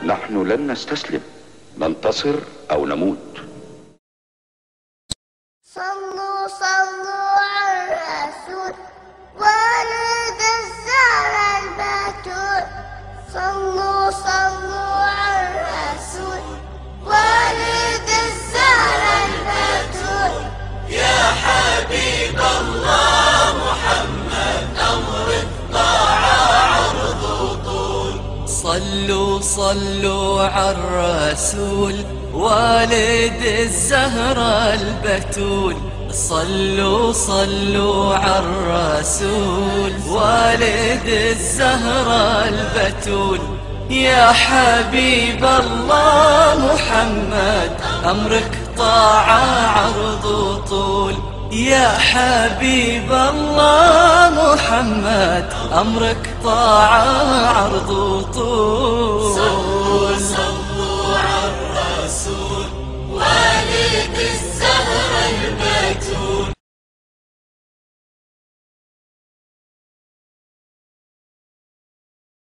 نحن لن نستسلم، ننتصر أو نموت. صلوا صلوا على الرسول ولد الزهر البتول. صلوا صلوا على الرسول ولد الزهر البتول. يا حبيب الله محمد أمر الطاعة عرض طول. صلوا صلوا على الرسول والد الزهرة البتول. صلوا صلوا على الرسول والد الزهرة البتول. يا حبيب الله محمد أمرك طاعة عرض طول. يا حبيب الله محمد أمرك طاعة عرض طول.